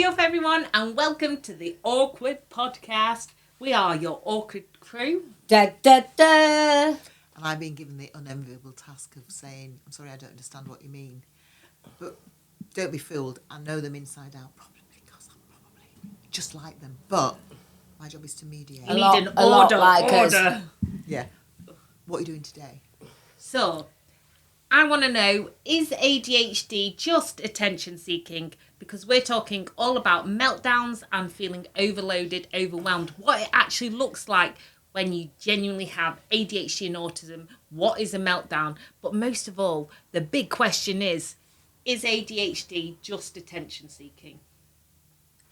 Hey up everyone and welcome to the Awkward Podcast. We are your awkward crew. Da, da, da. And I've been given the unenviable task of saying, I'm sorry, I don't understand what you mean. But don't be fooled. I know them inside out, probably because I'm probably just like them. But my job is to mediate. You need an order. Yeah. What are you doing today? So, I want to know, is ADHD just attention seeking? Because we're talking all about meltdowns and feeling overloaded, overwhelmed. What it actually looks like when you genuinely have ADHD and autism. What is a meltdown? But most of all, the big question is ADHD just attention seeking?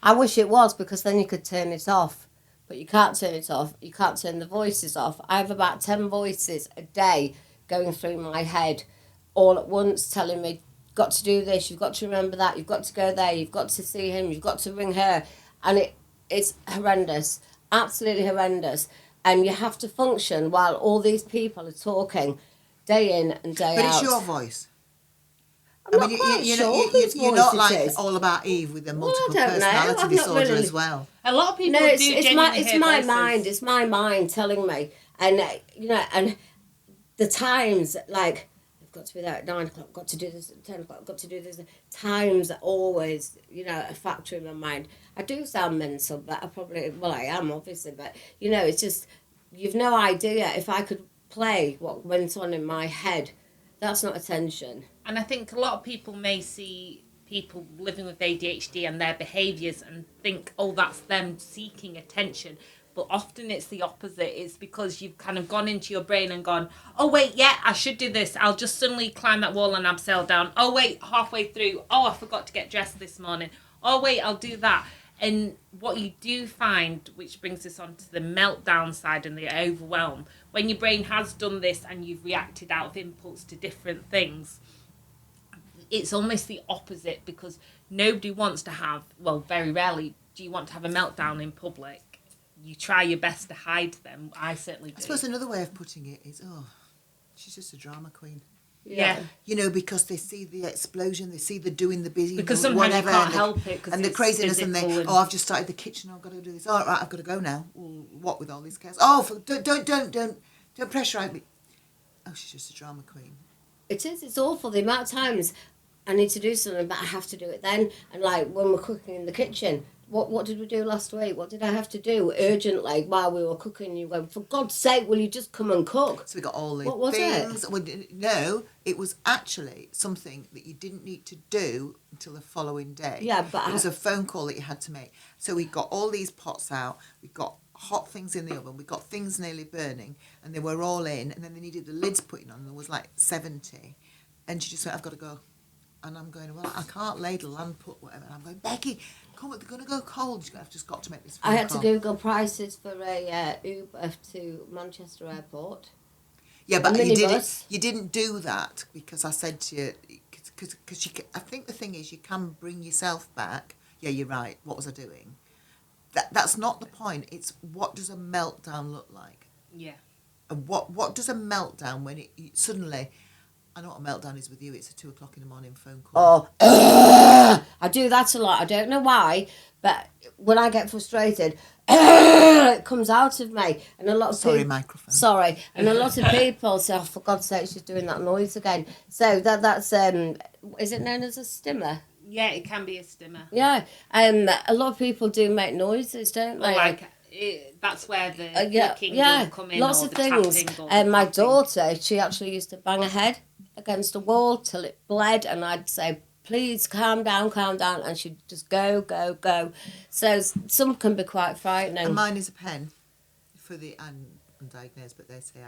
I wish it was, because then you could turn it off. But you can't turn it off. You can't turn the voices off. I have about 10 voices a day going through my head all at once telling me, got to do this, you've got to remember that, you've got to go there, you've got to see him, you've got to ring her. And it's horrendous, absolutely horrendous. And you have to function while all these people are talking day in and day out. But it's your voice. I'm not quite sure whose you're voice not it like is. All About Eve with the multiple I don't know. personality I've not disorder really- as well. A lot of people No, do it's genuinely hear my voices. mind. It's my mind telling me, and and the times, like, I've got to be there at 9 o'clock. Got to do this at 10 o'clock. Got to do this. Times are always, a factor in my mind. I do sound mental, but I am obviously, but it's just you've no idea. If I could play what went on in my head, that's not attention. And I think a lot of people may see people living with ADHD and their behaviours and think, oh, that's them seeking attention. But often it's the opposite. It's because you've kind of gone into your brain and gone, oh, wait, yeah, I should do this. I'll just suddenly climb that wall and abseil down. Oh, wait, halfway through. Oh, I forgot to get dressed this morning. Oh, wait, I'll do that. And what you do find, which brings us on to the meltdown side and the overwhelm, when your brain has done this and you've reacted out of impulse to different things, it's almost the opposite, because nobody wants to have, well, very rarely do you want to have a meltdown in public. You try your best to hide them. I certainly do. I suppose another way of putting it is, she's just a drama queen. Yeah. Because they see the explosion, they see the doing the busy, Because sometimes whatever, you can't help it. and the craziness, and I've just started the kitchen. I've got to do this. All right, I've got to go now. Well, what with all these chaos? Don't pressurise me. Oh, she's just a drama queen. It is. It's awful. The amount of times I need to do something, but I have to do it then. And like when we're cooking in the kitchen, what did we do last week? What did I have to do urgently while we were cooking? You went, for God's sake, will you just come and cook? So we got all the What was things. it? Well, no, it was actually something that you didn't need to do until the following day. Yeah, but it was a phone call that you had to make. So we got all these pots out. We got hot things in the oven. We got things nearly burning, and they were all in. And then they needed the lids putting on. There was like 70, and she just went, "I've got to go." And I'm going, well, I can't ladle and put whatever. And I'm going, Becky, come on, they're going to go cold. I've just got to make this phone I had call. to Google prices for a Uber to Manchester Airport. Yeah, but minibus. you didn't do that because I said to you, because I think the thing is you can bring yourself back. Yeah, you're right. What was I doing? That's not the point. It's what does a meltdown look like? Yeah. And what does a meltdown when it suddenly... I know what a meltdown is with you. It's a 2 o'clock in the morning phone call. I do that a lot. I don't know why, but when I get frustrated, it comes out of me. And a lot of Microphone. Sorry. And a lot of people say, oh, for God's sake, she's doing that noise again. So that's, is it known as a stimmer? Yeah, it can be a stimmer. Yeah. A lot of people do make noises, don't they? That's where the clicking will come in. Lots or of the things. tapping or the My tapping. daughter, she actually used to bang her head against a wall till it bled, and I'd say, please calm down, and she'd just go. So some can be quite frightening. And mine is a pen for the undiagnosed, but they say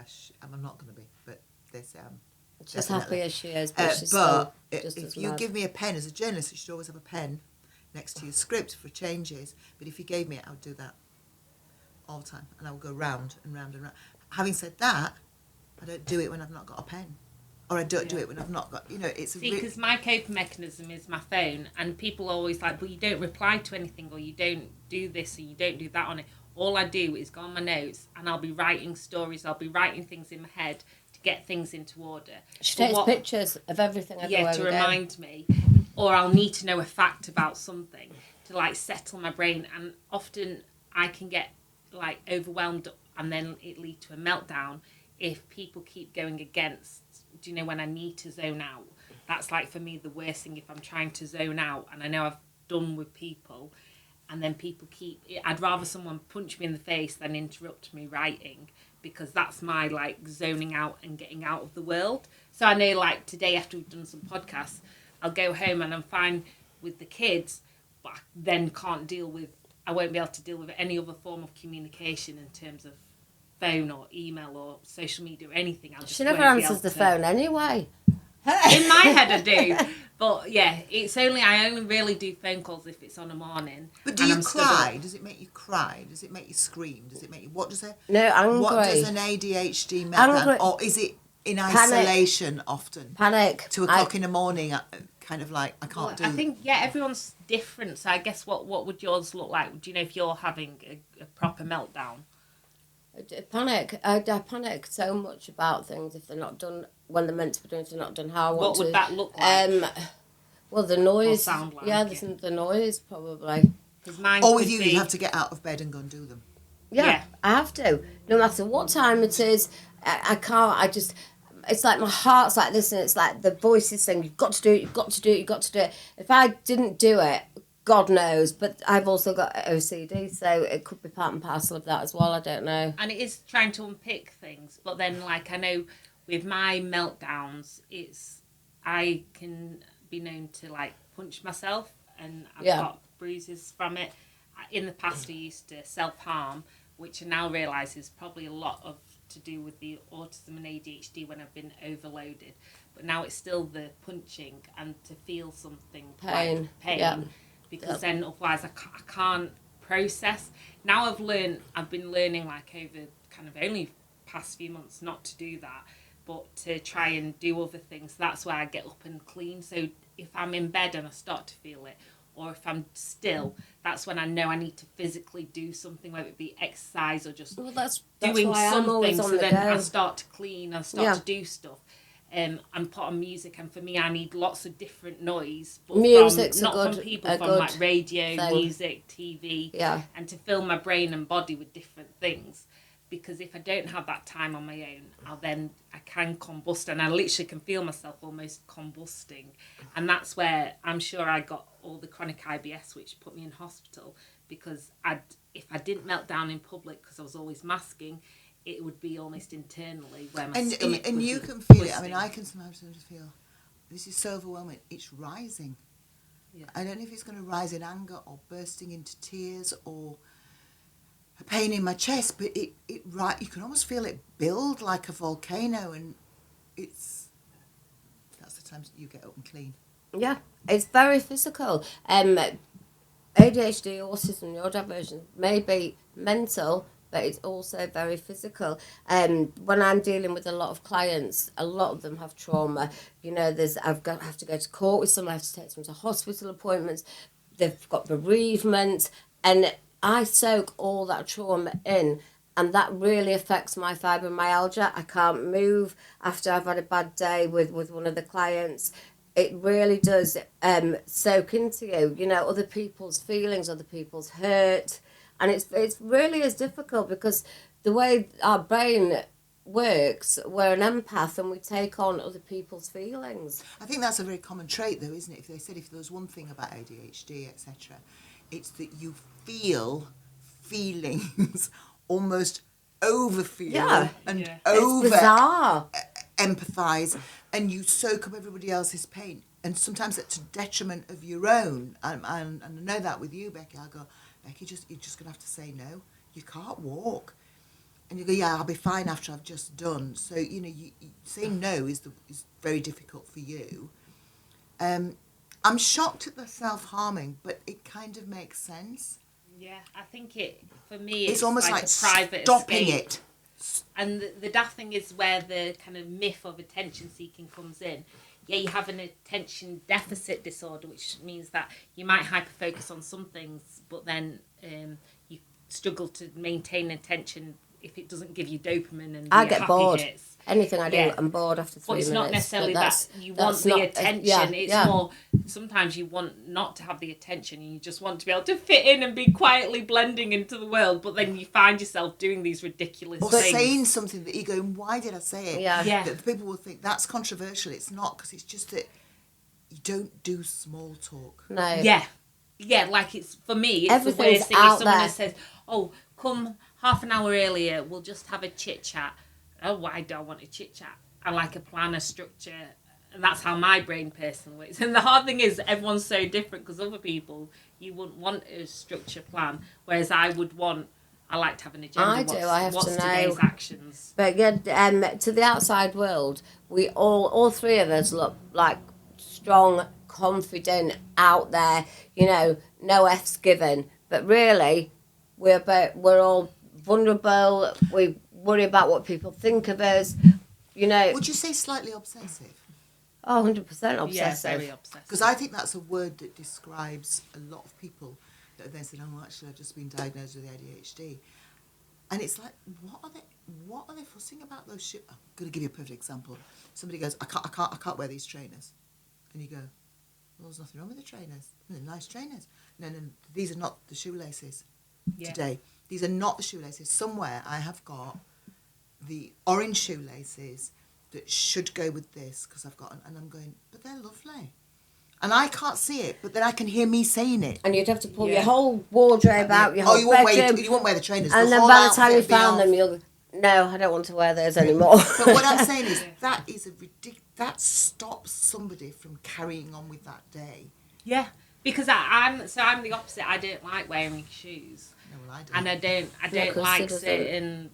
I'm not going to be, but they say I'm She's definitely. happy as she is, but she's but still just if as you mad. give me a pen as a journalist, you should always have a pen next to your script for changes. But if you gave me it, I would do that all the time, and I would go round and round and round. Having said that, I don't do it when I've not got a pen, or I don't do it when I've not got. It's See, because my coping mechanism is my phone, and people are always like, well, you don't reply to anything, or you don't do this, or you don't do that on it. All I do is go on my notes, and I'll be writing stories, I'll be writing things in my head to get things into order. She takes pictures of everything everywhere to we go. remind me, or I'll need to know a fact about something. to like settle my brain, and often I can get like overwhelmed and then it lead to a meltdown if people keep going against, do you know, when I need to zone out. That's like for me the worst thing if I'm trying to zone out, and I know I've done with people, and then people keep, I'd rather someone punch me in the face than interrupt me writing, because that's my like zoning out and getting out of the world. So I know like today after we've done some podcasts, I'll go home and I'm fine with the kids, but I then I won't be able to deal with any other form of communication in terms of phone or email or social media or anything. She never answers the phone anyway. In my head I do. But yeah, I only really do phone calls if it's on a morning. But do you cry? Does it make you cry? Does it make you scream? Does it make you, what does it? No, angry. What does an ADHD meltdown, or is it in isolation often? Panic. 2 o'clock in the morning, kind of like, I can't do it. I think, everyone's different. So I guess what would yours look like? Do you know if you're having a proper meltdown? Panic. I panic so much about things if they're not done when they're meant to be done. If they're not done how I want to. What would that look like? Well, the noise. Or sound like, yeah, the noise probably. Or with you have to get out of bed and go and do them. Yeah, I have to. No matter what time it is, I can't. I just. It's like my heart's like this, and it's like the voice is saying, "You've got to do it. You've got to do it. You've got to do it." If I didn't do it, God knows. But I've also got OCD, so it could be part and parcel of that as well. I don't know. And it is trying to unpick things, but then like I know with my meltdowns, I can be known to like punch myself, and I've got bruises from it. In the past, I used to self-harm, which I now realise is probably a lot to do with the autism and ADHD when I've been overloaded. But now it's still the punching and to feel something pain, because then otherwise I can't process. Now I've been learning like over kind of only past few months not to do that, but to try and do other things. That's where I get up and clean. So if I'm in bed and I start to feel it, or if I'm still, that's when I know I need to physically do something, whether it be exercise or just that's doing why I'm always something. on So the then go. I start to clean, I start to do stuff. And put on music, and for me, I need lots of different noise. But Music's from people, from like radio, thing. Music, TV, and to fill my brain and body with different things. Because if I don't have that time on my own, I can combust, and I literally can feel myself almost combusting. And that's where I'm sure I got all the chronic IBS, which put me in hospital, because if I didn't melt down in public because I was always masking, it would be almost internally where my stomach and would you be can feel it. I mean, I can sometimes feel this is so overwhelming. It's rising. Yeah. I don't know if it's going to rise in anger or bursting into tears or a pain in my chest, but you can almost feel it build like a volcano, and that's the times you get up and clean. Yeah, it's very physical. ADHD, autism, neurodivergent may be mental, but it's also very physical. When I'm dealing with a lot of clients, a lot of them have trauma. You know, have to go to court with some, I have to take them to hospital appointments. They've got bereavement, and I soak all that trauma in, and that really affects my fibromyalgia. I can't move after I've had a bad day with one of the clients. It really does soak into you, you know, other people's feelings, other people's hurt. And it's really is difficult because the way our brain works, we're an empath and we take on other people's feelings. I think that's a very common trait, though, isn't it? If they said if there was one thing about ADHD, etc., it's that you feel feelings almost overfeel and over empathise, and you soak up everybody else's pain, and sometimes that's to detriment of your own. And I know that with you, Becky. I go, Becky, you're just going to have to say no. You can't walk. And you go, yeah, I'll be fine after I've just done. So, you know, you saying no is very difficult for you. I'm shocked at the self-harming, but it kind of makes sense. Yeah, I think for me, it's almost like a private stopping escape. It. And the daft thing is where the kind of myth of attention seeking comes in. Yeah, you have an attention deficit disorder, which means that you might hyperfocus on some things, but then you struggle to maintain attention if it doesn't give you dopamine and I get bored. hits. Anything I do, Yeah. I'm bored after 3 But it's minutes. not necessarily but that you want the attention. It's more, sometimes you want not to have the attention and you just want to be able to fit in and be quietly blending into the world, but then you find yourself doing these ridiculous or things. saying something that you go, why did I say it? Yeah. That people will think that's controversial. It's not, because it's just that you don't do small talk. No. Yeah, like it's, for me, it's Everything's the worst thing if out someone there. says, oh, come half an hour earlier, we'll just have a chit chat. Oh, why do I want a chit chat? I like a plan, a structure, and that's how my brain personally works. And the hard thing is, everyone's so different, because other people, you wouldn't want a structure plan, whereas I like to have an agenda. I do, I have what's to know. today's actions? But to the outside world, we all three of us look like strong, confident, out there. You know, no F's given. But really, we're all vulnerable. We worry about what people think of us. You know. Would you say slightly obsessive? Oh, 100% Yeah, obsessive. very obsessive. Because I think that's a word that describes a lot of people that they said, oh, actually, I've just been diagnosed with ADHD. And it's like, what are they fussing about those shit? I'm going to give you a perfect example. Somebody goes, I can't wear these trainers. And you go, well, there's nothing wrong with the trainers. They're nice trainers. No, these are not the shoelaces today. These are not the shoelaces. Somewhere I have got the orange shoelaces that should go with this, because I've got, and I'm going, but they're lovely. And I can't see it, but then I can hear me saying it. And you'd have to pull your whole wardrobe out, your whole you bedroom. won't wear the trainers. And then whole by the time you outfit will be found off. them, you'll no, I don't want to wear those anymore. But what I'm saying is that is a that stops somebody from carrying on with that day. Yeah, because I'm the opposite. I don't like wearing shoes. No, well, I do. And I don't 'cause like it doesn't- certain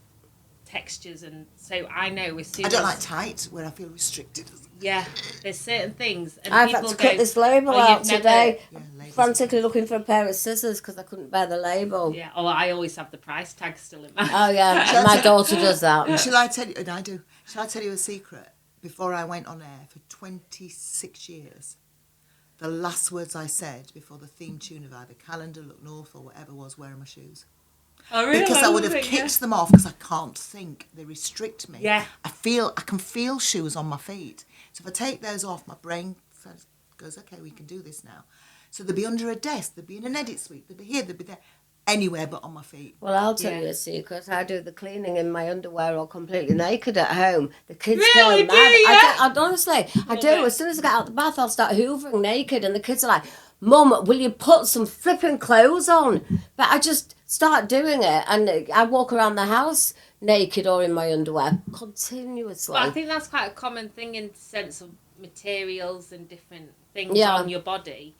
textures, and so I know as soon I don't as, like tight where I feel restricted. yeah, there's certain things, and I've had people to go, cut this label "Oh, out you've never-" today. Yeah, ladies. Frantically looking for a pair of scissors because I couldn't bear the label. Yeah, or I always have the price tag still in my. Oh yeah, Shall I my tell- daughter does that. Shall I tell you? And I do. Shall I tell you a secret? Before I went on air for 26 years, the last words I said before the theme tune of either Calendar, Look North, or whatever was wearing my shoes. Oh, really? Because I would have Love it, kicked them off because I can't think. They restrict me. Yeah. I can feel shoes on my feet. So if I take those off, my brain goes, okay, we can do this now. So they'll be under a desk, they'll be in an edit suite, they'll be here, they'll be there, anywhere but on my feet. Well, I'll tell Yeah. you a secret. I do the cleaning in my underwear or completely naked at home. The kids Really? go Do mad. you? I honestly, I Love do. it. As soon as I get out the bath, I'll start hoovering naked, and the kids are like, "Mum, will you put some flipping clothes on?" But I just start doing it, and I walk around the house naked or in my underwear continuously. But I think that's quite a common thing in the sense of materials and different things Yeah. on your body.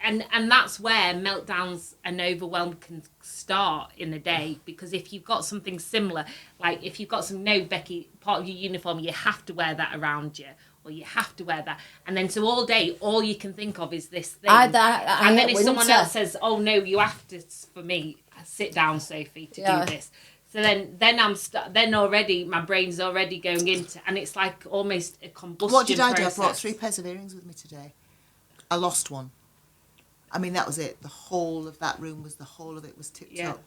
And that's where meltdowns and overwhelm can start in a day, because if you've got something similar, like if you've got some, no, Becky, part of your uniform, you have to wear that around you, or you have to wear that, and then so all day all you can think of is this thing. I and then hate if someone winter. else says, oh no, you have to, for me, sit down, Sophie, to Yeah. do this. So then already my brain's already going into, and it's like almost a combustion What did I do? I process. brought 3 pairs of earrings with me today. I lost one. I mean, that was it. The whole of that room the whole of it was tipped up,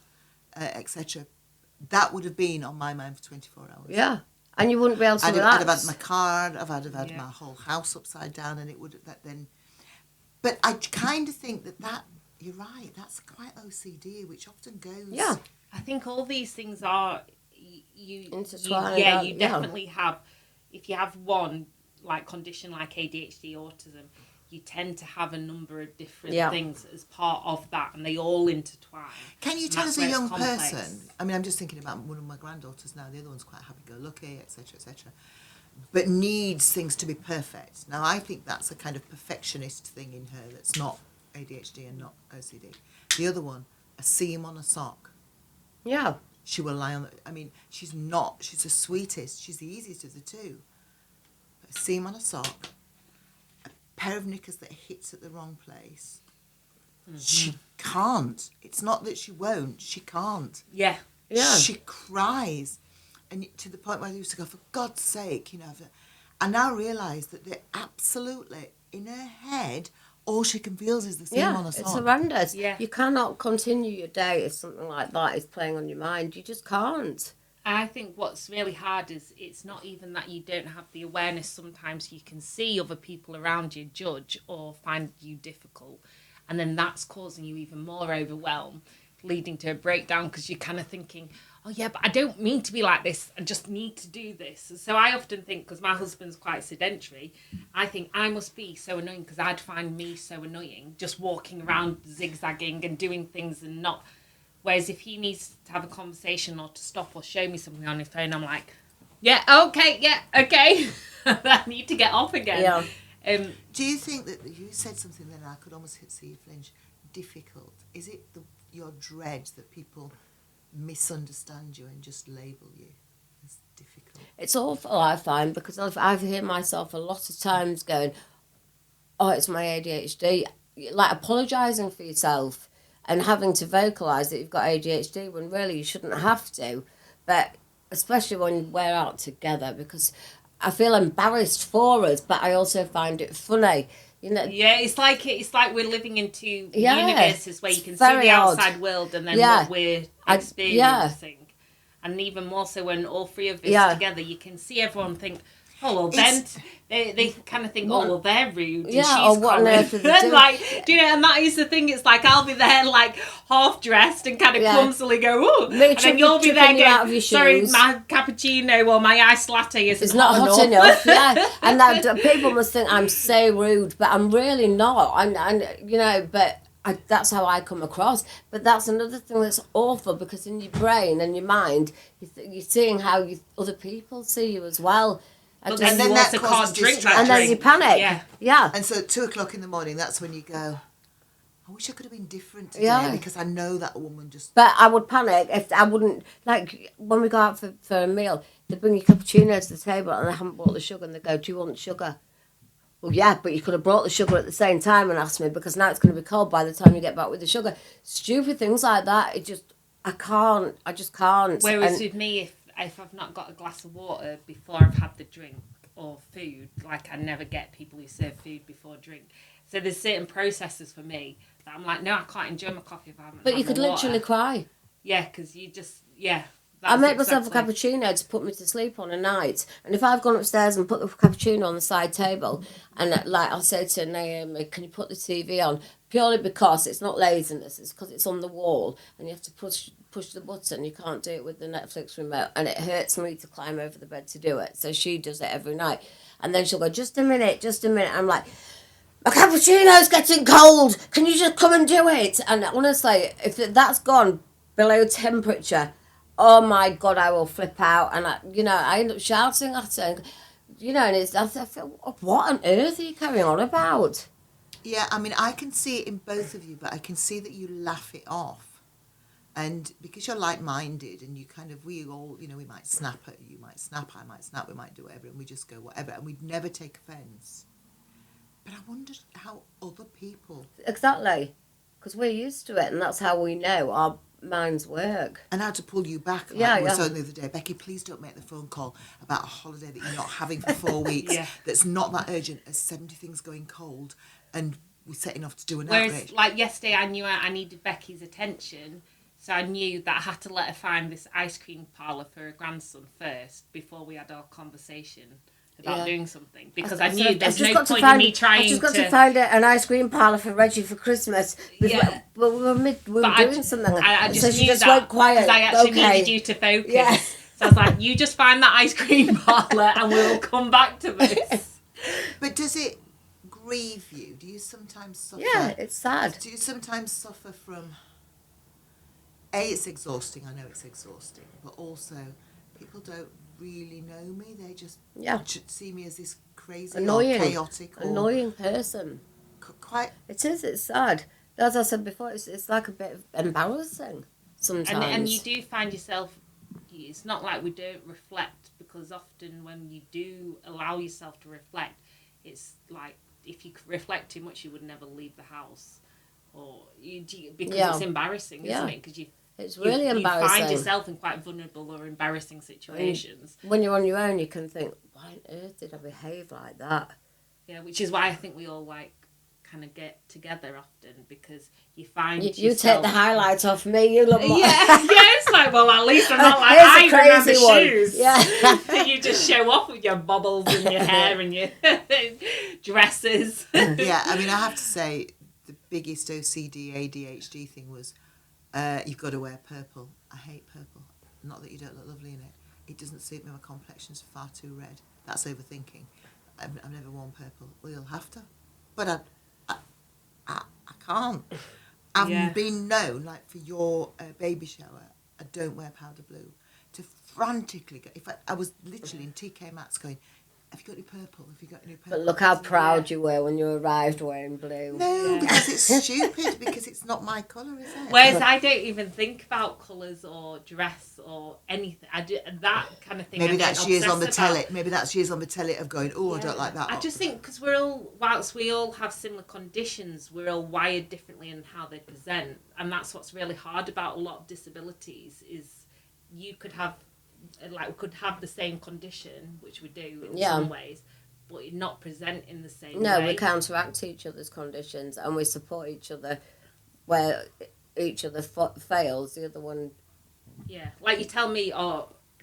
etc. That would have been on my mind for 24 hours. Yeah, and you wouldn't be able to I'd relax. have had my card, I'd have had my whole house upside down, and it would have that then. But I kind of think that you're right. That's quite OCD, which often goes. Yeah. I think all these things are you Intertwined, you yeah. definitely have. If you have one like condition like ADHD, autism, you tend to have a number of different things as part of that, and they all intertwine. Can you And tell that's us a where it's young complex. person? I mean, I'm just thinking about one of my granddaughters now. The other one's quite happy-go-lucky, etc., etc., but needs things to be perfect. Now, I think that's a kind of perfectionist thing in her that's not ADHD and not OCD. The other one, a seam on a sock. Yeah. She will lie on the... I mean, she's the sweetest. She's the easiest of the two. But a seam on a sock, a pair of knickers that hits at the wrong place. Mm-hmm. She can't. It's not that she won't. She can't. Yeah. Yeah. She cries. And to the point where I used to go, for God's sake, I now realise that they're absolutely, in her head, all she can feel is the seam on a sock. It's horrendous. Yeah. You cannot continue your day if something like that is playing on your mind. You just can't. I think what's really hard is it's not even that you don't have the awareness. Sometimes you can see other people around you judge or find you difficult, and then that's causing you even more overwhelm, leading to a breakdown because you're kind of thinking, oh yeah, but I don't mean to be like this, I just need to do this. So I often think, because my husband's quite sedentary, I think I must be so annoying because I'd find me so annoying just walking around zigzagging and doing things and not. Whereas if he needs to have a conversation or to stop or show me something on his phone, I'm like, yeah, okay. I need to get off again. Yeah. Do you think that you said something then I could almost see you flinch? Difficult. Is it your dread that people misunderstand you and just label you as difficult? It's awful, I find, because I've heard myself a lot of times going, oh, it's my ADHD. Like apologising for yourself and having to vocalise that you've got ADHD when really you shouldn't have to. But especially when we're out together, because I feel embarrassed for us, but I also find it funny. You know, yeah, it's like we're living in two universes where you can see the odd. outside world and then what we're experiencing. And even more so when all three of us together, you can see everyone think, oh, well, then they kind of think, oh, well, they're rude. Yeah, and she's or what on earth are they doing? Like, do you know, and that is the thing. It's like I'll be there, like, half dressed and kind of clumsily go, oh. And then you'll be there going, sorry, my cappuccino or my iced latte isn't not hot enough. Yeah. And that, people must think I'm so rude, but I'm really not. And you know, but that's how I come across. But that's another thing that's awful, because in your brain and your mind, you're seeing how other people see you as well. And then you also can't drink that and drink. then you panic. Yeah. And so at 2:00 in the morning, that's when you go, I wish I could have been different today because I know that woman just... But I would panic if I wouldn't... Like, when we go out for a meal, they bring you cappuccino to the table and they haven't brought the sugar, and they go, do you want sugar? Well, yeah, but you could have brought the sugar at the same time and asked me, because now it's going to be cold by the time you get back with the sugar. Stupid things like that. I just can't. Whereas with me, if I've not got a glass of water before I've had the drink or food, like I never get people who serve food before drink. So there's certain processes for me that I'm like, no, I can't enjoy my coffee if I haven't. But you could literally cry. Yeah, because you just I make myself a cappuccino to put me to sleep on a night, and if I've gone upstairs and put the cappuccino on the side table, and like I'll say to Naomi, can you put the TV on? Purely because it's not laziness, it's because it's on the wall and you have to push the button. You can't do it with the Netflix remote, and it hurts me to climb over the bed to do it. So she does it every night, and then she'll go, just a minute. I'm like, my cappuccino's getting cold. Can you just come and do it? And honestly, if that's gone below temperature, oh my God, I will flip out, and I end up shouting at her. And I feel, what on earth are you carrying on about? Yeah, I mean, I can see it in both of you, but I can see that you laugh it off. And because you're like-minded and you kind of, we all, we might snap at you, might snap, I might snap, we might do whatever, and we just go whatever, and we'd never take offence. But I wondered how other people... Exactly, because we're used to it, and that's how we know our minds work. And how to pull you back. Like we were saying the other day, Becky, please don't make the phone call about a holiday that you're not having for 4 weeks that's not that urgent as 70 things going cold and we're setting off to do an outrage. Whereas, like yesterday, I knew I needed Becky's attention, so I knew that I had to let her find this ice cream parlour for her grandson first before we had our conversation about doing something, because I knew there's no point in me trying to... I've just got to find an ice cream parlour for Reggie for Christmas. But we were doing something. I just so knew she just that, went quiet. Because I actually needed you to focus. Yeah. So I was like, you just find that ice cream parlour and we'll come back to this. But does it grieve you? Do you sometimes suffer? Yeah, it's sad. Do you sometimes suffer from... it's exhausting. I know it's exhausting. But also, people don't really know me. They just see me as this crazy annoying, or chaotic or annoying person. Quite. It is. It's sad. As I said before, it's like a bit embarrassing sometimes. And you do find yourself. It's not like we don't reflect, because often when you do allow yourself to reflect, it's like if you reflect too much, you would never leave the house, because it's embarrassing, isn't it? Because it's really embarrassing. You find yourself in quite vulnerable or embarrassing situations. When you're on your own, you can think, why on earth did I behave like that? Yeah, which is why I think we all kind of get together often because you find You take the highlights off me. You look more. It's like, well, at least I'm not like Here's a I remember crazy one. shoes. Yeah. You just show off with your bobbles and your hair and your dresses. Yeah, I mean, I have to say the biggest OCD ADHD thing was you've got to wear purple. I hate purple. Not that you don't look lovely in it. It doesn't suit me. My complexion's far too red. That's overthinking. I've never worn purple. Well, you'll have to. But I can't. I've been known, like for your baby shower, I don't wear powder blue, to frantically go. If I was literally in TK Maxx going, have you got any purple? Have you got any purple? But look how proud you were when you arrived wearing blue. No, because it's stupid, because it's not my colour, is it? Whereas I don't even think about colours or dress or anything. I do that kind of thing. Maybe that's years on the telly. about. Maybe that's years on the telly of going, I don't like that. I just think because whilst we all have similar conditions, we're all wired differently in how they present, and that's what's really hard about a lot of disabilities is you could have, like, we could have the same condition, which we do in some ways, but not present in the same way. No, we counteract each other's conditions and we support each other where each other fails, the other one... Yeah, like you tell me,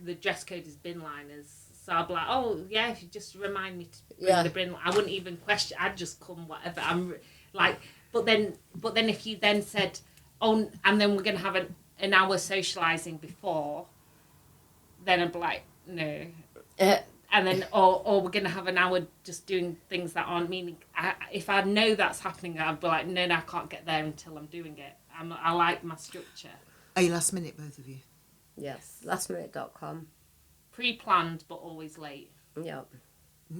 the dress code is bin liners, so I'll be like, if you just remind me to bring the bin, I wouldn't even question, I'd just come whatever. I'm like, but then if you then said, and then we're going to have an hour socialising before, then I'd be like, no. And then, or we're going to have an hour just doing things that aren't meaning. If I know that's happening, I'd be like, no, I can't get there until I'm doing it. I like my structure. Are you last minute, both of you? Yes, lastminute.com. Pre-planned, but always late. Yeah.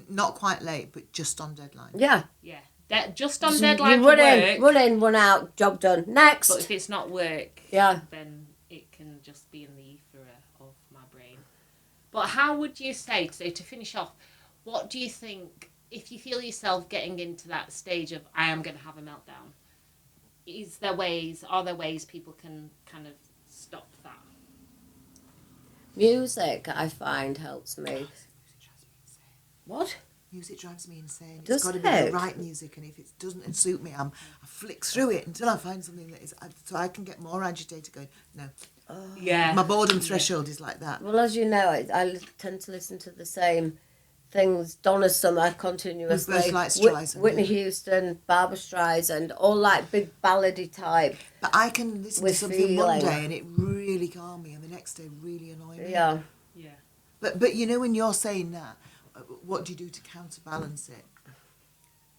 Not quite late, but just on deadline. Yeah. Yeah. Just on deadline You for run work. in, run in, run out, job done. Next. But if it's not work, then it can just be in the ether of my brain. But how would you say, so to finish off, what do you think, if you feel yourself getting into that stage of, I am going to have a meltdown, are there ways people can kind of stop that? Music, I find, helps me. What? Music drives me insane. Does it's got to be the right music, and if it doesn't suit me, I flick through it until I find something that is, so I can get more agitated going, no. Yeah. My boredom threshold is like that. Well, as you know, I tend to listen to the same things. Donna Summer continuously. We both like Streisand. Whitney Houston, Barbara Streisand, all like big ballady type. But I can listen to something one day and it really calm me, and the next day really annoy me. Yeah. Yeah. But you know, when you're saying that, what do you do to counterbalance it?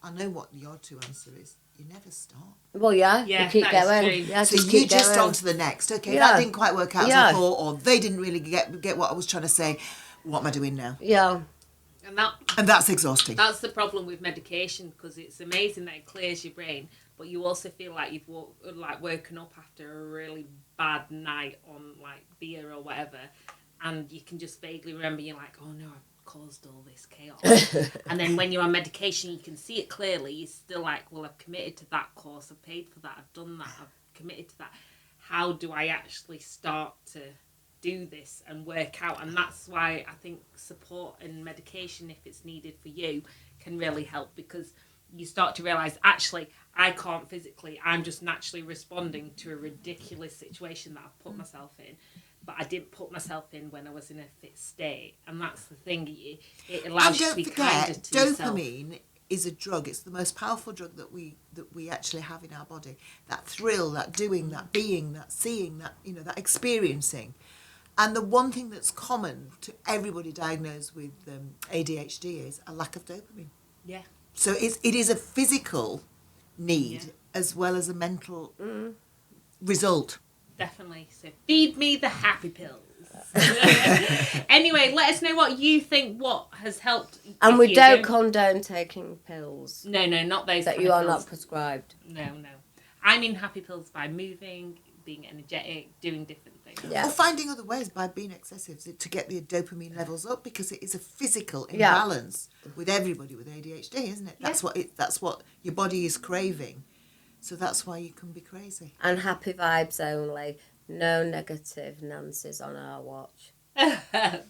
I know what your two answer is. You never stop. Well, you keep going. Yeah, so you just on to the next. Okay, that didn't quite work out as I thought, or they didn't really get what I was trying to say. What am I doing now? Yeah. And that's exhausting. That's the problem with medication, because it's amazing that it clears your brain, but you also feel like you've woken up after a really bad night on like beer or whatever, and you can just vaguely remember, you're like, oh no, I've caused all this chaos. And then when you're on medication, you can see it clearly. You're still like, well, I've committed to that course, I've paid for that, I've done that, I've committed to that. How do I actually start to do this and work out? And that's why I think support and medication, if it's needed for you, can really help, because you start to realise, actually, I can't physically, I'm just naturally responding to a ridiculous situation that I've put myself in, but I didn't put myself in when I was in a fit state. And that's the thing, it allows you to be kinder to yourself. Dopamine is a drug. It's the most powerful drug that we actually have in our body. That thrill, that doing, that being, that seeing, that that experiencing. And the one thing that's common to everybody diagnosed with ADHD is a lack of dopamine. Yeah. So it is a physical need as well as a mental result. Definitely. So feed me the happy pills. Anyway, let us know what you think, what has helped. And we don't condone taking pills. No, not those that you are not prescribed. No. I mean happy pills by moving, being energetic, doing different things. Yeah. Or finding other ways by being excessive to get the dopamine levels up, because it is a physical imbalance with everybody with ADHD, isn't it? That's what your body is craving. So that's why you can be crazy. And happy vibes only. No negative Nancy's on our watch.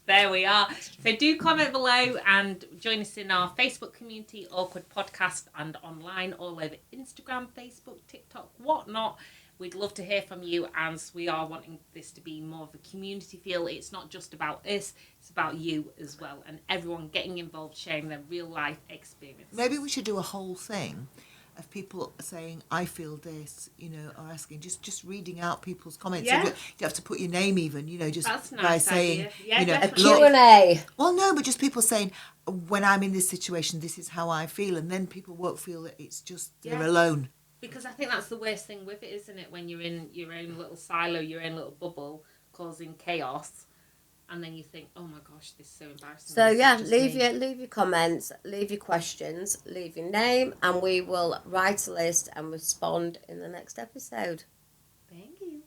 There we are. So do comment below and join us in our Facebook community, Awkward Podcast, and online all over Instagram, Facebook, TikTok, whatnot. We'd love to hear from you, as we are wanting this to be more of a community feel. It's not just about us, it's about you as well, and everyone getting involved, sharing their real life experience. Maybe we should do a whole thing of people saying, I feel this, you know, or asking, just reading out people's comments. Yeah. You have to put your name even, you know, just That's a by nice saying, idea. Yeah, you know, A definitely. Q&A. well, no, but just people saying, when I'm in this situation, this is how I feel. And then people won't feel that it's just they're alone. Because I think that's the worst thing with it, isn't it? When you're in your own little silo, your own little bubble, causing chaos, and then you think, "Oh my gosh, this is so embarrassing." So This is yeah, just leave me. your comments, leave your questions, leave your name, and we will write a list and respond in the next episode. Thank you.